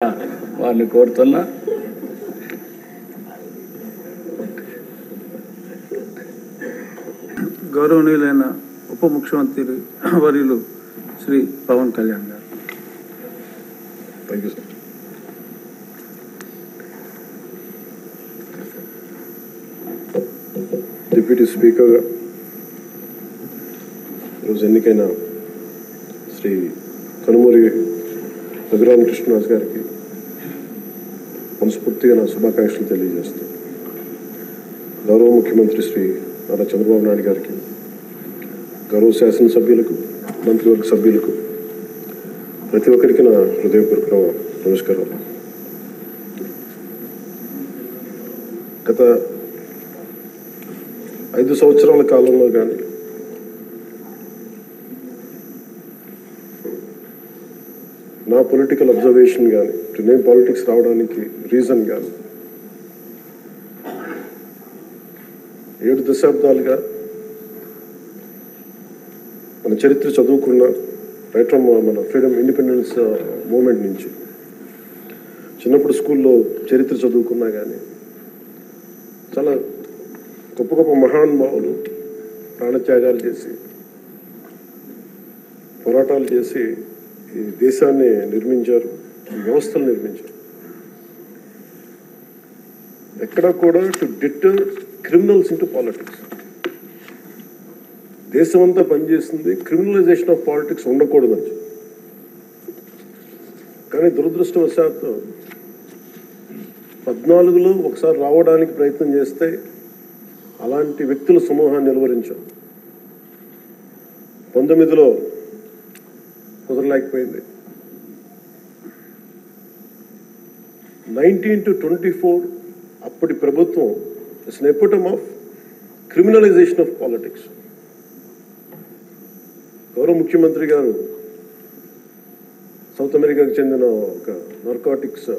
వారిని కోరుతున్నా. గౌరవనీయులైన ఉప ముఖ్యమంత్రి వర్యులు శ్రీ పవన్ కళ్యాణ్ గారు. Thank you sir. Deputy speaker ఈరోజు ఎన్నికైన శ్రీ కనుమూరి రఘురామకృష్ణరాజు గారికి మనస్ఫూర్తిగా నా శుభాకాంక్షలు తెలియజేస్తాను. గౌరవ ముఖ్యమంత్రి శ్రీ నారా చంద్రబాబు నాయుడు గారికి, గౌరవ శాసనసభ్యులకు, మంత్రివర్గ సభ్యులకు, ప్రతి ఒక్కరికి నా హృదయపూర్వక నమస్కారాలు. గత 5 సంవత్సరాల కాలంలో కానీ నా పొలిటికల్ అబ్జర్వేషన్ కానీ, నేను పాలిటిక్స్ రావడానికి రీజన్ కానీ 7 దశాబ్దాలుగా మన చరిత్ర చదువుకున్న రైట్ ఫ్రమ్ మన ఫ్రీడమ్ ఇండిపెండెన్స్ మూమెంట్ నుంచి చిన్నప్పుడు స్కూల్లో చరిత్ర చదువుకున్నా కానీ చాలా గొప్ప గొప్ప మహానుభావులు ప్రాణత్యాగాలు చేసి పోరాటాలు చేసి ఈ దేశాన్ని నిర్మించారు, ఈ వ్యవస్థలు నిర్మించారు. ఎక్కడా కూడా to deter criminals into politics. దేశం అంతా పనిచేస్తుంది క్రిమినలైజేషన్ ఆఫ్ పాలిటిక్స్ ఉండకూడదని. కానీ దురదృష్టవశాత్తు 14లో ఒకసారి రావడానికి ప్రయత్నం చేస్తే అలాంటి వ్యక్తుల సమూహాన్ని నిలువరించాం. 19లో కుదరలేకపోయింది. 19 to 24 అప్పటి ప్రభుత్వం it's an ఎపిటమ్ of criminalization of politics. గౌరవ ముఖ్యమంత్రి గారు సౌత్ అమెరికాకు చెందిన ఒక నార్కాటిక్స్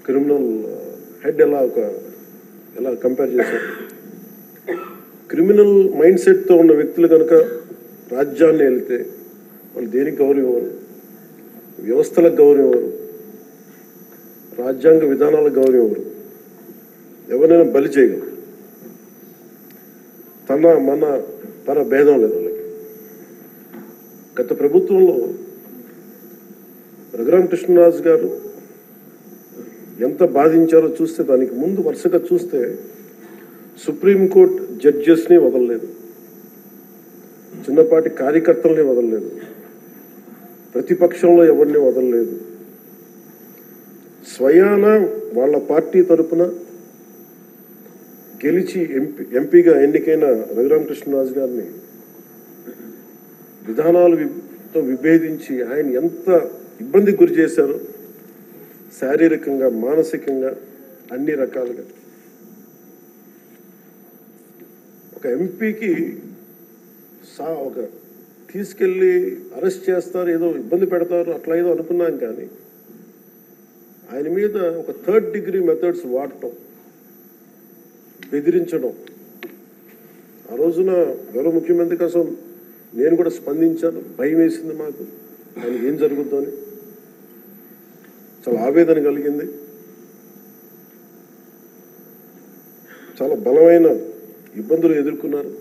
క్రిమినల్ హెడ్ ఎలా కంపేర్ చేశారు. క్రిమినల్ మైండ్ సెట్తో ఉన్న వ్యక్తులు కనుక రాజ్యాన్ని వెళితే వాళ్ళు దేనికి గౌరవం ఇవ్వరు, వ్యవస్థలకు గౌరవం ఇవ్వరు, రాజ్యాంగ విధానాలకు గౌరవం ఇవ్వరు, ఎవరైనా బలి చేయగలరు. మన భేదం లేదు వాళ్ళకి. గత ప్రభుత్వంలో రఘురామకృష్ణరాజు గారు ఎంత బాధించారో చూస్తే, దానికి ముందు వరుసగా చూస్తే సుప్రీంకోర్టు జడ్జెస్ని వదలలేదు, చిన్నపాటి కార్యకర్తల్ని వదలలేదు, ప్రతిపక్షంలో ఎవరిని వదలలేదు. స్వయాన వాళ్ళ పార్టీ తరఫున గెలిచి ఎంపీగా ఎన్నికైన రఘురామకృష్ణరాజు గారిని విధానాలతో విభేదించి ఆయన ఎంత ఇబ్బందికి గురి చేశారో, శారీరకంగా, మానసికంగా, అన్ని రకాలుగా. ఒక ఎంపీకి ఒక తీసుకెళ్ళి అరెస్ట్ చేస్తారు, ఏదో ఇబ్బంది పెడతారు, అట్లా ఏదో అనుకున్నాం. కానీ ఆయన మీద ఒక 3rd degree మెథడ్స్ వాడటం, బెదిరించడం. ఆ రోజున గౌరవ ముఖ్యమంత్రి కోసం నేను కూడా స్పందించాను. భయం వేసింది మాకు, ఆయనకి ఏం జరుగుద్దో అని. చాలా ఆవేదన కలిగింది. చాలా బలమైన ఇబ్బందులు ఎదుర్కొన్నారు.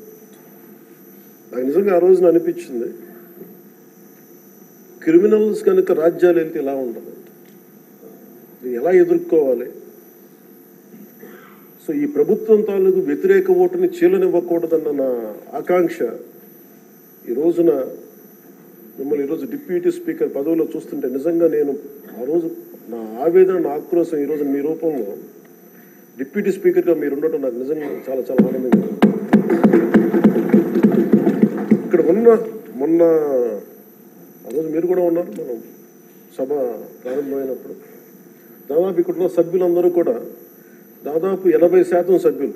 నాకు నిజంగా ఆ రోజున అనిపించింది, క్రిమినల్స్ కనుక రాజ్యాలు వెళ్తే ఎలా ఉండదు, ఎలా ఎదుర్కోవాలి. సో ఈ ప్రభుత్వం తాలూకు వ్యతిరేక ఓటుని చీలనివ్వకూడదన్న నా ఆకాంక్ష ఈ రోజున మిమ్మల్ని ఈరోజు డిప్యూటీ స్పీకర్ పదవిలో చూస్తుంటే నిజంగా నేను ఆ రోజు నా ఆవేదన, నా ఆక్రోశం ఈరోజు మీ రూపంలో డిప్యూటీ స్పీకర్గా మీరు ఉండటం నాకు నిజంగా చాలా చాలా ఆనందంగా. ఇక్కడ మొన్న ఆ రోజు మీరు కూడా ఉన్నారు, మనం సభ ప్రారంభమైనప్పుడు దాదాపు ఇక్కడున్న సభ్యులందరూ కూడా దాదాపు 80% సభ్యులు,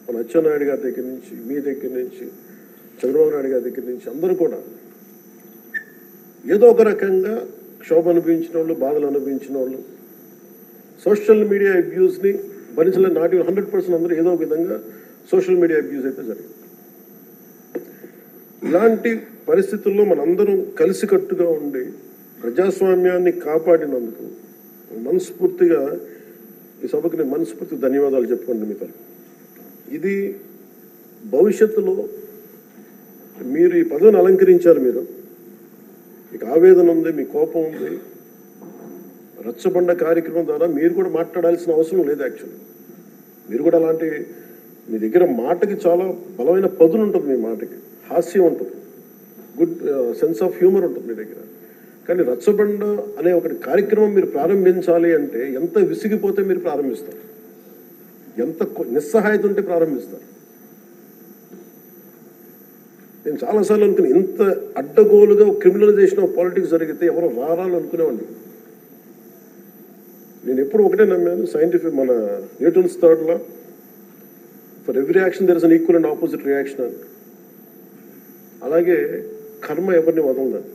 మన అచ్చెన్నాయుడు గారి దగ్గర నుంచి, మీ దగ్గర నుంచి, చంద్రబాబు నాయుడు గారి దగ్గర నుంచి అందరూ కూడా ఏదో ఒక రకంగా క్షోభ అనుభవించిన వాళ్ళు, బాధలు అనుభవించిన వాళ్ళు, సోషల్ మీడియా అబ్యూస్ని భరించలేని నాటి 100% అందరూ ఏదో ఒక విధంగా సోషల్ మీడియా అబ్యూస్ అయితే జరిగింది. ఇలాంటి పరిస్థితుల్లో మనందరం కలిసికట్టుగా ఉండి ప్రజాస్వామ్యాన్ని కాపాడినందుకు మనస్ఫూర్తిగా ఈ సభకు నేను మనస్ఫూర్తిగా ధన్యవాదాలు చెప్పుకోండి మీతో. ఇది భవిష్యత్తులో మీరు ఈ పదవిని అలంకరించారు, మీరు మీకు ఆవేదన ఉంది, మీ కోపం ఉంది, రచ్చబండ కార్యక్రమం ద్వారా మీరు కూడా మాట్లాడాల్సిన అవసరం లేదు. యాక్చువల్లీ మీరు కూడా అలాంటి, మీ దగ్గర మాటకి చాలా బలమైన పదును ఉంటుంది, మీ మాటకి హాస్యం ఉంటుంది, గుడ్ సెన్స్ ఆఫ్ హ్యూమర్ ఉంటుంది మీ దగ్గర. కానీ రచ్చబండ అనే ఒకటి కార్యక్రమం మీరు ప్రారంభించాలి అంటే ఎంత విసిగిపోతే మీరు ప్రారంభిస్తారు, ఎంత నిస్సహాయత ఉంటే ప్రారంభిస్తారు. నేను చాలాసార్లు అనుకున్నాను, ఇంత అడ్డగోలుగా క్రిమినలైజేషన్ ఆఫ్ పాలిటిక్స్ జరిగితే ఎవరో రారాలు అనుకునేవాడిని. నేను ఎప్పుడు ఒకటే నమ్మాను, సైంటిఫిక్ మన Newton's third law, for every action there is an equal and opposite reaction అని. అలాగే కర్మ ఎవరిని వదలదని.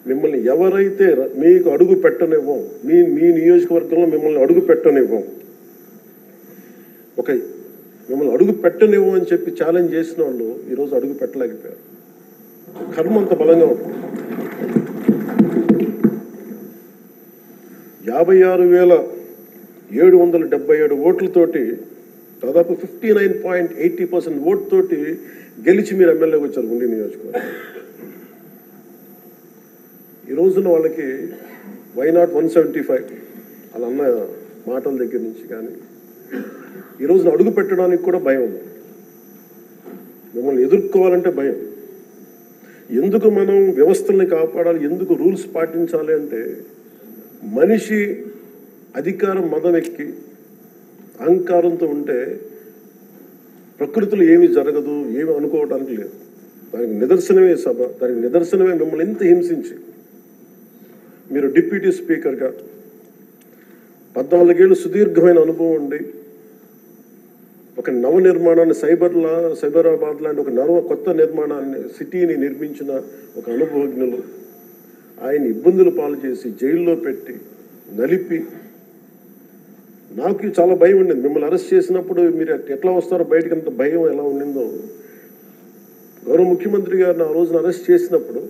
మిమ్మల్ని ఎవరైతే మీకు అడుగు పెట్టనివ్వం, మీ నియోజకవర్గంలో మిమ్మల్ని అడుగు పెట్టనివ్వం, మిమ్మల్ని అడుగు పెట్టనివ్వం అని చెప్పి ఛాలెంజ్ చేసిన వాళ్ళు ఈరోజు అడుగు పెట్టలేకపోయారు. కర్మ అంత బలంగా ఉంటుంది. 56,777 ఓట్లతోటి దాదాపు 59.80% ఓటుతోటి గెలిచి మీరు ఎమ్మెల్యేకి వచ్చారు ఉండి నియోజకవర్గం. ఈ రోజున వాళ్ళకి వైనాట్ 175 అలా అన్న మాటల దగ్గర నుంచి కానీ ఈ రోజున అడుగు పెట్టడానికి కూడా భయం ఉంది. మిమ్మల్ని ఎదుర్కోవాలంటే భయం. ఎందుకు మనం వ్యవస్థల్ని కాపాడాలి, ఎందుకు రూల్స్ పాటించాలి అంటే మనిషి అధికారం మదం ఎక్కి అహంకారంతో ఉంటే ప్రకృతిలో ఏమీ జరగదు, ఏమి అనుకోవడానికి లేదు. దానికి నిదర్శనమే సభ, దానికి నిదర్శనమే మిమ్మల్ని ఎంత హింసించి మీరు డిప్యూటీ స్పీకర్గా 14 ఏళ్ళు సుదీర్ఘమైన అనుభవం ఉండి ఒక నవ నిర్మాణాన్ని సైబరాబాద్ లాంటి ఒక కొత్త నిర్మాణాన్ని, సిటీని నిర్మించిన ఒక అనుభవజ్ఞులు ఆయన ఇబ్బందులు పాలు చేసి జైల్లో పెట్టి నలిపి, నాకు చాలా భయం ఉండింది. మిమ్మల్ని అరెస్ట్ చేసినప్పుడు మీరు ఎట్లా వస్తారో బయటకు, అంత భయం ఎలా ఉండిందో. గౌరవ ముఖ్యమంత్రి గారిని ఆ రోజున అరెస్ట్ చేసినప్పుడు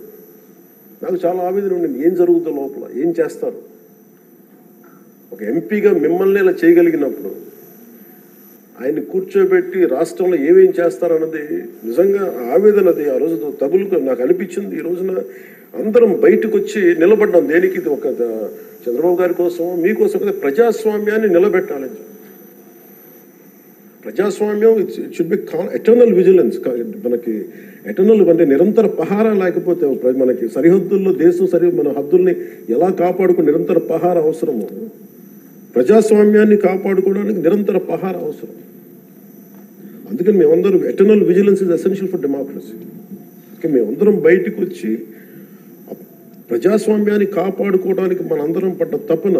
నాకు చాలా ఆవేదన ఉండింది. ఏం జరుగుతుందో లోపల, ఏం చేస్తారు. ఒక ఎంపీగా మిమ్మల్ని ఇలా చేయగలిగినప్పుడు ఆయన్ని కూర్చోబెట్టి రాష్ట్రంలో ఏమేం చేస్తారన్నది నిజంగా ఆవేదన. అది ఆ రోజు తగులుకు నాకు అనిపించింది. ఈ రోజున అందరం బయటకు వచ్చి నిలబడ్డాం. దేనికి? ఇది ఒక చంద్రబాబు గారి కోసం, మీకోసం కదా, ప్రజాస్వామ్యాన్ని నిలబెట్టాలని. ప్రజాస్వామ్యం it should be eternal vigilance. మనకి ఎటర్నల్ అంటే నిరంతర పహారా లేకపోతే మనకి సరిహద్దుల్లో దేశం మన హద్దుల్ని ఎలా కాపాడుకుని నిరంతర పహారా అవసరము. ప్రజాస్వామ్యాన్ని కాపాడుకోవడానికి నిరంతర పహారా అవసరం. అందుకని మేమందరం eternal vigilance is essential for democracy. మేమందరం బయటకు వచ్చి ప్రజాస్వామ్యాన్ని కాపాడుకోవడానికి మనందరం పడ్డ తపన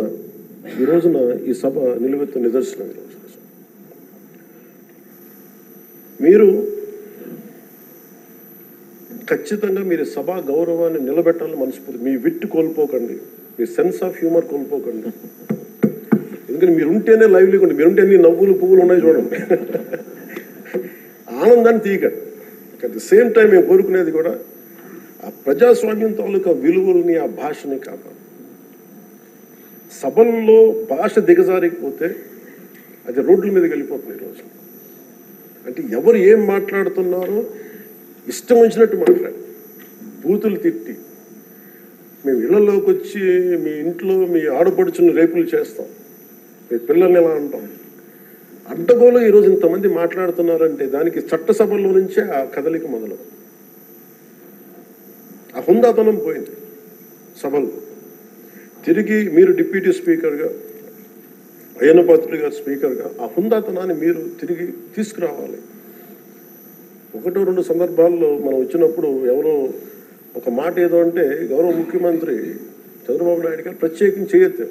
ఈ రోజున ఈ సభ నిలువెత్తు నిదర్శనం. మీరు ఖచ్చితంగా మీరు సభా గౌరవాన్ని నిలబెట్టాలని మనస్ఫూర్తి. మీ విట్టు కోల్పోకండి, మీ సెన్స్ ఆఫ్ హ్యూమర్ కోల్పోకండి. ఎందుకంటే మీరు ఉంటేనే లైవ్లీగా ఉండి, మీరుంటే అన్ని నవ్వులు పువ్వులు ఉన్నాయి చూడండి, ఆనందాన్ని తీయకండి. అట్ ది సేమ్ టైం మేము కోరుకునేది కూడా ఆ ప్రజాస్వామ్యం తాలూకా విలువల్ని, ఆ భాషని కాపాడు. సభల్లో భాష దిగజారిపోతే అది రోడ్ల మీదకి వెళ్ళిపోతుంది ఈరోజు. అంటే ఎవరు ఏం మాట్లాడుతున్నారో ఇష్టం వచ్చినట్టు మాట్లాడి, బూతులు తిట్టి, మేము ఇళ్లలోకి వచ్చి మీ ఇంట్లో మీ ఆడపడుచుని రేపులు చేస్తాం, మీ పిల్లల్ని ఎలా అంటాం. అడ్డగోలు ఈరోజు ఇంతమంది మాట్లాడుతున్నారంటే దానికి చట్టసభల్లో నుంచే ఆ కదలిక మొదలు. ఆ హుందాతనం పోయింది సభలు. తిరిగి మీరు డిప్యూటీ స్పీకర్గా, అయ్యన్న పాత్రుడు గారు స్పీకర్గా ఆ హుందాతనాన్ని మీరు తిరిగి తీసుకురావాలి. 1-2 సందర్భాల్లో మనం వచ్చినప్పుడు ఎవరో ఒక మాట ఏదో అంటే గౌరవ ముఖ్యమంత్రి చంద్రబాబు నాయుడు గారు ప్రత్యేకించి చేయొద్దు,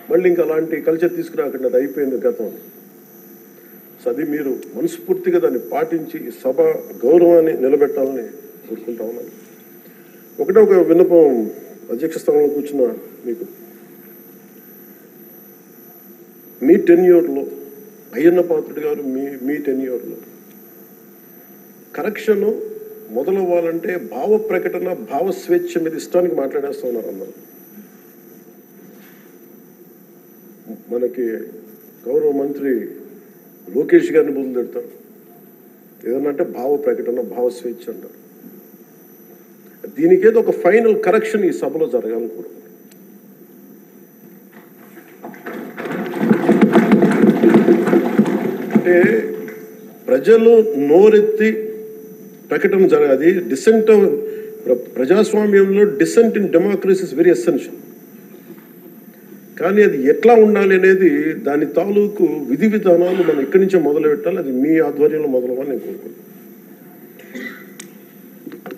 మళ్ళీ ఇంకా అలాంటి కల్చర్ తీసుకురాకండి, అది అయిపోయింది గతం. సో అది మీరు మనస్ఫూర్తిగా దాన్ని పాటించి ఈ సభ గౌరవాన్ని నిలబెట్టాలని కోరుకుంటా ఉన్నాను. ఒక విన్నపం అధ్యక్ష స్థానంలో కూర్చున్న మీకు, మీ టెన్యూర్లో అయ్యన్న పాత్రుడు గారు మీ టెన్యూర్లో కరెక్షన్ మొదలవ్వాలంటే భావ ప్రకటన, భావ స్వేచ్ఛ మీద ఇష్టానికి మాట్లాడేస్తూ ఉన్నారు అందరూ. మనకి గౌరవ మంత్రి లోకేష్ గారిని బుద్ధి పెడతారు. ఏదన్నా అంటే భావ ప్రకటన, భావ స్వేచ్ఛ అంటారు. దీనికేదో ఒక ఫైనల్ కరెక్షన్ ఈ సభలో జరగాలని కోరుకుంటున్నాను. అంటే ప్రజలు నోరెత్తి ప్రకటన జరగాలి. డిసెంట్ ప్రజాస్వామ్యంలో dissent in democracy is very essential. కానీ అది ఎట్లా ఉండాలి అనేది దాని తాలూకు విధి విధానాలు మనం ఇక్కడి నుంచే మొదలు పెట్టాలి. అది మీ ఆధ్వర్యంలో మొదలవ్వాలి నేను కోరుకుంటున్నాను.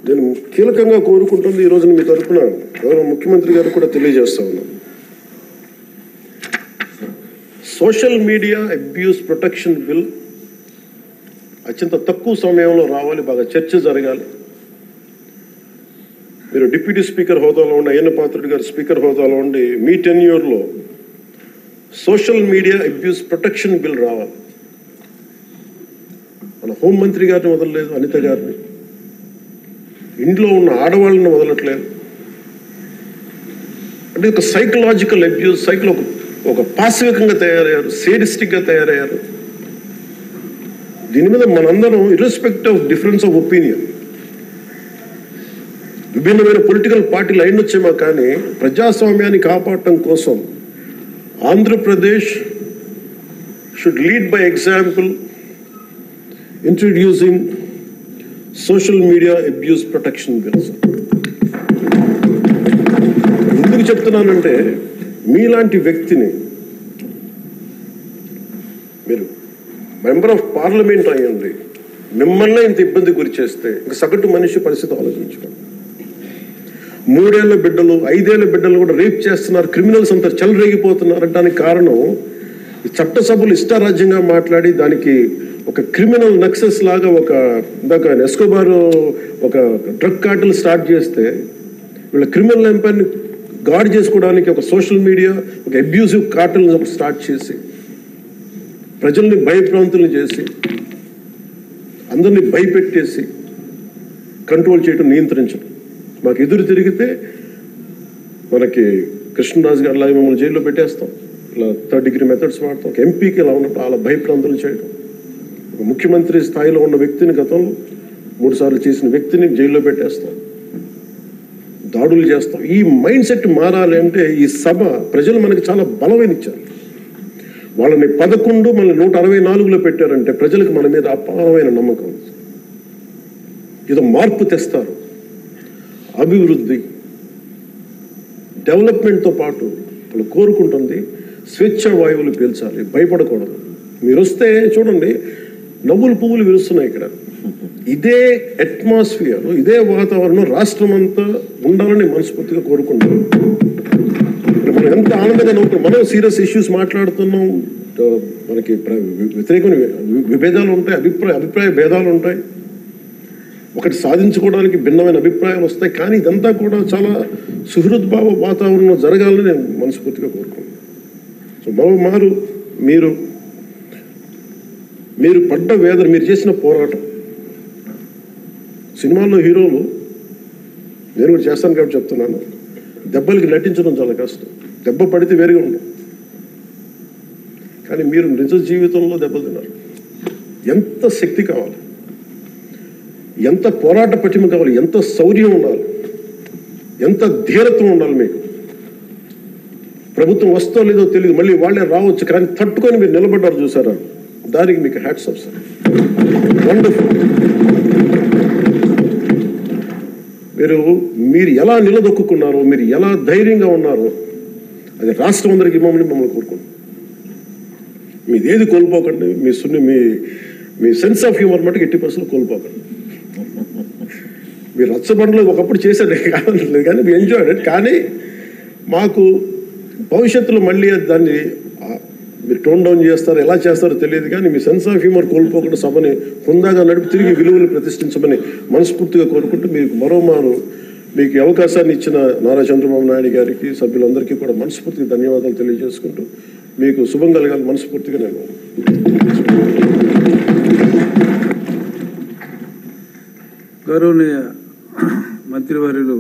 నేను కీలకంగా కోరుకుంటుంది ఈ రోజున మీ తరఫున గౌరవ ముఖ్యమంత్రి గారు కూడా తెలియజేస్తా ఉన్నాను. Social media abuse protection bill అత్యంత తక్కువ సమయంలో రావాలి, బాగా చర్చ జరగాలి. మీరు డిప్యూటీ స్పీకర్ హోదాలో ఉండి, అయ్యన్న పాత్రుడు గారు స్పీకర్ హోదాలో ఉండి, మీ టెన్యూర్లో social media abuse protection bill రావాలి. మన హోంమంత్రి గారిని వదలలేదు, అనిత గారిని, ఇంట్లో ఉన్న ఆడవాళ్ళని వదలట్లేదు. అంటే ఒక సైకలాజికల్ అబ్యూస్, ఒక పాశవికంగా తయారయ్యారు, సేడిస్టిక్గా తయారయ్యారు. దీని మీద మనందరం ఇర్రెస్పెక్ట్ ఆఫ్ డిఫరెన్స్ ఆఫ్ ఒపీనియన్, విభిన్నమైన పొలిటికల్ పార్టీలు అయినొచ్చేమో కానీ ప్రజాస్వామ్యాన్ని కాపాడటం కోసం Andhra Pradesh should lead by example introducing social media abuse protection bills. ఎందుకు చెప్తున్నానంటే మీలాంటి వ్యక్తిని, మీరు మెంబర్ ఆఫ్ పార్లమెంట్ అయ్యండి, మిమ్మల్ని ఇంత ఇబ్బంది గురి చేస్తే ఇంకా సగటు మనిషి పరిస్థితి ఆలోచించుకోండి. 3 ఏళ్ల బిడ్డలు, 5 ఏళ్ల బిడ్డలు కూడా రేప్ చేస్తున్నారు, క్రిమినల్స్ అంతా చెలరేగిపోతున్నారు. దానికి కారణం ఈ చట్టసభలు ఇష్టారాజ్యంగా మాట్లాడి దానికి ఒక క్రిమినల్ నక్సెస్ లాగా ఇందాక ఎస్కోబార్ ఒక డ్రగ్ కార్టెల్ స్టార్ట్ చేస్తే వీళ్ళ క్రిమినల్ ఎంపైర్ని గార్డ్ చేసుకోవడానికి ఒక సోషల్ మీడియా, ఒక అబ్యూసివ్ కార్టెల్ స్టార్ట్ చేసి ప్రజల్ని భయభ్రాంతులు చేసి అందరినీ భయపెట్టేసి కంట్రోల్ చేయడం, నియంత్రించడం. మాకు ఎదురు తిరిగితే మనకి కృష్ణరాజు గారు లాగా మమ్మల్ని జైల్లో పెట్టేస్తాం, ఇలా 3rd degree మెథడ్స్ వాడతాం. ఒక ఎంపీకి ఇలా ఉన్నప్పుడు అలా భయభ్రాంతులు చేయడం, ఒక ముఖ్యమంత్రి స్థాయిలో ఉన్న వ్యక్తిని గతంలో 3 సార్లు చేసిన వ్యక్తిని జైల్లో పెట్టేస్తాం, దాడులు చేస్తాం. ఈ మైండ్ సెట్ మారాలి అంటే ఈ సభ ప్రజలు మనకి చాలా బలమైన ఇచ్చారు. వాళ్ళని 11 మళ్ళీ 164లో పెట్టారంటే ప్రజలకు మన మీద అపారమైన నమ్మకం. ఏదో మార్పు తెస్తారు. అభివృద్ధి, డెవలప్మెంట్తో పాటు వాళ్ళు కోరుకుంటుంది స్వేచ్ఛ వాయువులు పీల్చాలి, భయపడకూడదు. మీరు వస్తే చూడండి, నవ్వులు పువ్వులు విరుస్తున్నాయి ఇక్కడ. ఇదే అట్మాస్ఫియర్, ఇదే వాతావరణం రాష్ట్రం అంతా ఉండాలని మనస్ఫూర్తిగా కోరుకుంటాం. మనం ఎంత ఆనందంగా నవ్వుతున్నాం. మనం సీరియస్ ఇష్యూస్ మాట్లాడుతున్నాం, మనకి వ్యతిరేకమైన విభేదాలు ఉంటాయి, అభిప్రాయ భేదాలు ఉంటాయి, ఒకటి సాధించుకోవడానికి భిన్నమైన అభిప్రాయాలు వస్తాయి. కానీ ఇదంతా కూడా చాలా సుహృద్భావ వాతావరణంలో జరగాలని నేను మనస్ఫూర్తిగా కోరుకుంటున్నాను. సో మరోమారు మీరు పడ్డ వేదన, మీరు చేసిన పోరాటం, సినిమాల్లో హీరోలు, నేను కూడా చేస్తాను కాబట్టి చెప్తున్నాను, దెబ్బలకి నటించడం చాలా కష్టం. దెబ్బ పడితే వేరుగా ఉండదు. కానీ మీరు నిజ జీవితంలో దెబ్బలు తిన్నారు. ఎంత శక్తి కావాలి, ఎంత పోరాట పటిమ కావాలి, ఎంత శౌర్యం ఉండాలి, ఎంత ధీరత్వం ఉండాలి మీకు. ప్రభుత్వం వస్తో లేదో తెలియదు, మళ్ళీ వాళ్ళే రావచ్చు, కానీ తట్టుకొని మీరు నిలబడ్డారు చూసారా, దానికి మీకు హ్యాట్స్ ఆఫ్ సార్. వండర్ఫుల్. మీరు ఎలా నిలదొక్కున్నారో, మీరు ఎలా ధైర్యంగా ఉన్నారో అది రాష్ట్రం అందరికీ ఇవ్వమని మమ్మల్ని కోరుకుంటున్నాం. మీది ఏది కోల్పోకండి, మీ సెన్స్ ఆఫ్ హ్యూమర్ మటుకు 80% కోల్పోకండి. మీరు రచ్చబండలో ఒకప్పుడు చేశాడు కాదు, కానీ మీ ఎంజాయ్డ్ ఇట్. కానీ మాకు భవిష్యత్తులో మళ్ళీ దాన్ని మీరు టోన్ డౌన్ చేస్తారో ఎలా చేస్తారో తెలియదు, కానీ మీ సెన్స్ ఆఫ్ హ్యూమర్ కోల్పోకుండా సభని హుందాగా నడిపి తిరిగి విలువలు ప్రతిష్ఠించమని మనస్ఫూర్తిగా కోరుకుంటూ, మీకు మరోమారు మీకు అవకాశాన్ని ఇచ్చిన నారా చంద్రబాబు నాయుడు గారికి, సభ్యులందరికీ కూడా మనస్ఫూర్తిగా ధన్యవాదాలు తెలియజేసుకుంటూ, మీకు శుభం కలగాలి మనస్ఫూర్తిగా నేను గౌరవనీయ మంత్రివర్యులు